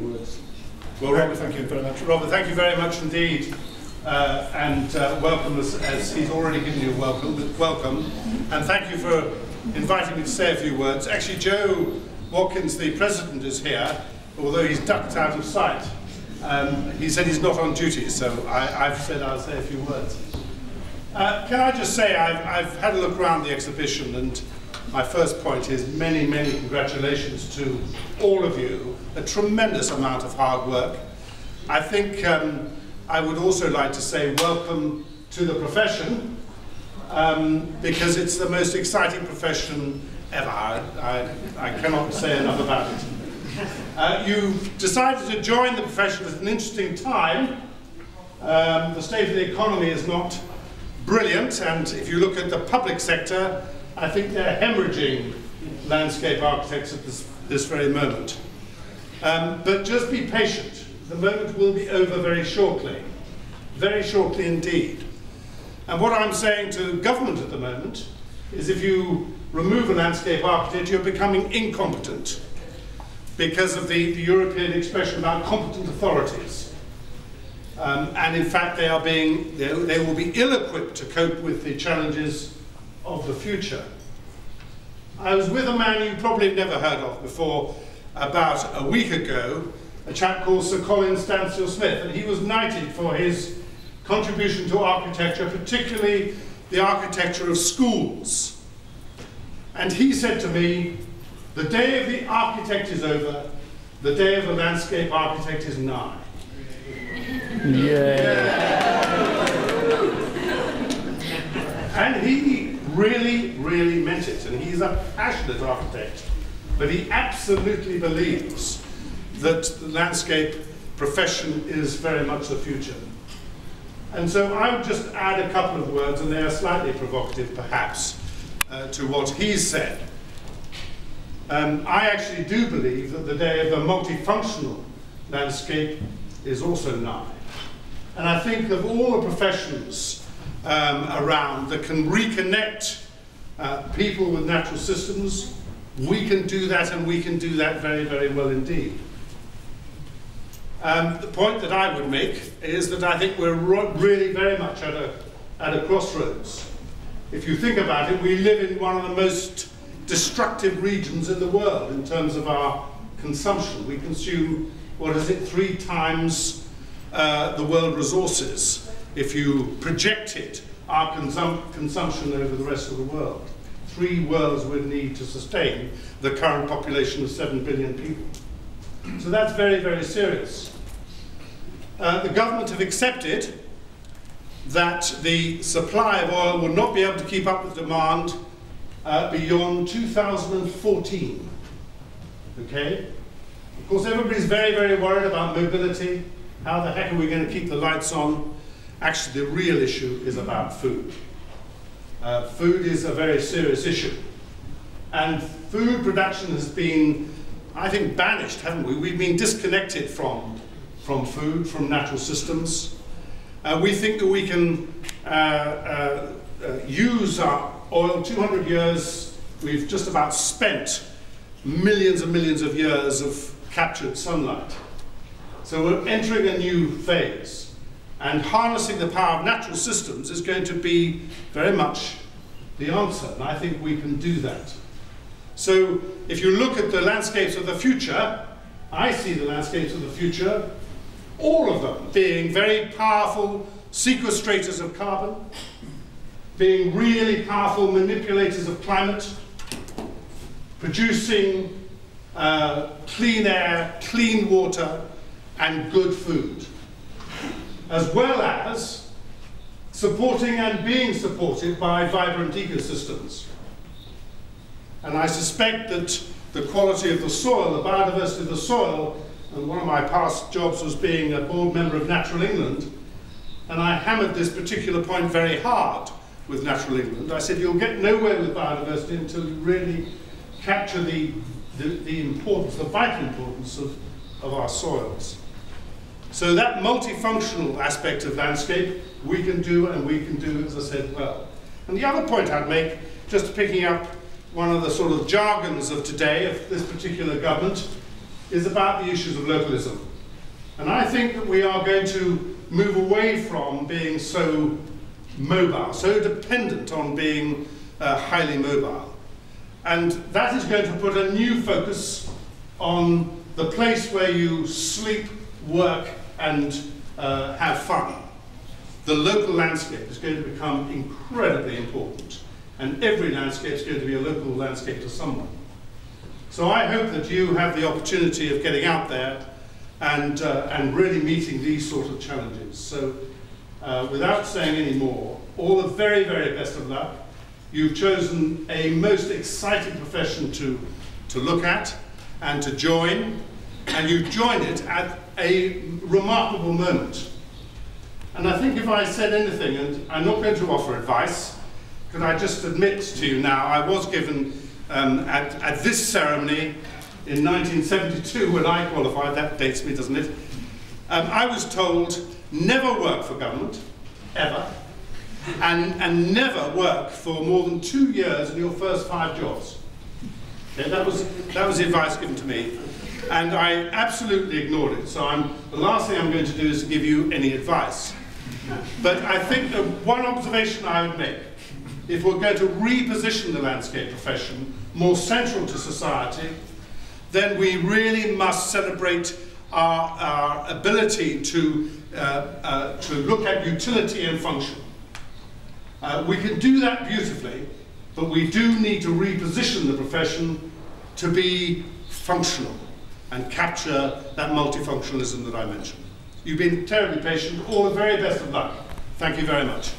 few words. Well, Robert, thank you very much. Robert, thank you very much indeed. Welcome as he's already given you a welcome, and thank you for inviting me to say a few words. Actually, Joe Watkins, the President, is here, although he's ducked out of sight. He said he's not on duty, so I've said I'll say a few words. Can I just say I've had a look around the exhibition, and my first point is many, many congratulations to all of you. A tremendous amount of hard work. I think I would also like to say welcome to the profession, because it's the most exciting profession ever. I cannot say enough about it. You've decided to join the profession at an interesting time. The state of the economy is not brilliant, and if you look at the public sector, I think they're hemorrhaging landscape architects at this very moment. But just be patient. The moment will be over very shortly indeed. And what I'm saying to government at the moment is if you remove a landscape architect, you're becoming incompetent because of the European expression about competent authorities. And in fact, they will be ill-equipped to cope with the challenges of the future. I was with a man you probably have never heard of before about a week ago, a chap called Sir Colin Stansfield Smith, and he was knighted for his contribution to architecture, particularly the architecture of schools. And he said to me, the day of the architect is over, the day of the landscape architect is nigh. Yeah. And he really, really meant it, and he's a passionate architect, but he absolutely believes that the landscape profession is very much the future. And so I would just add a couple of words, and they are slightly provocative perhaps, to what he's said. I actually do believe that the day of the multifunctional landscape is also nigh. And I think of all the professions around that can reconnect people with natural systems, we can do that, and we can do that very, very well indeed. The point that I would make is that I think we're really very much at a crossroads. If you think about it, we live in one of the most destructive regions in the world in terms of our consumption. We consume, what is it, 3 times the world resources if you projected our consumption over the rest of the world. 3 worlds would need to sustain the current population of 7 billion people. So that's very, very serious. The government have accepted that the supply of oil will not be able to keep up with demand beyond 2014. Okay? Of course, everybody's very, very worried about mobility. How the heck are we going to keep the lights on? Actually, the real issue is about food. Food is a very serious issue. And food production has been, I think, banished, haven't we? We've been disconnected from food, from natural systems. We think that we can use our oil. 200 years, we've just about spent millions and millions of years of captured sunlight. So we're entering a new phase. And harnessing the power of natural systems is going to be very much the answer. And I think we can do that. So if you look at the landscapes of the future, I see the landscapes of the future, all of them being very powerful sequestrators of carbon, being really powerful manipulators of climate, producing clean air, clean water, and good food, as well as supporting and being supported by vibrant ecosystems. And I suspect that the quality of the soil, the biodiversity of the soil, and one of my past jobs was being a board member of Natural England, and I hammered this particular point very hard with Natural England. I said, you'll get nowhere with biodiversity until you really capture the importance, the vital importance of our soils. So that multifunctional aspect of landscape, we can do, and we can do, as I said, well. And the other point I'd make, just picking up one of the sort of jargons of today, of this particular government, is about the issues of localism. And I think that we are going to move away from being so mobile, so dependent on being highly mobile. And that is going to put a new focus on the place where you sleep, work, and have fun. The local landscape is going to become incredibly important, and every landscape is going to be a local landscape to someone. So I hope that you have the opportunity of getting out there and really meeting these sort of challenges. So without saying any more, all the very, very best of luck. You've chosen a most exciting profession to look at and to join, and you join it at a remarkable moment. And I think if I said anything, and I'm not going to offer advice, because I just admit to you now, I was given at this ceremony in 1972 when I qualified, that dates me, doesn't it? I was told, never work for government, ever, and never work for more than 2 years in your first 5 jobs. Okay, that was the advice given to me. And I absolutely ignored it. So the last thing I'm going to do is to give you any advice. But I think that one observation I would make, if we're going to reposition the landscape profession more central to society, then we really must celebrate our ability to look at utility and function. We can do that beautifully, but we do need to reposition the profession to be functional and capture that multifunctionalism that I mentioned. You've been terribly patient. All the very best of luck. Thank you very much.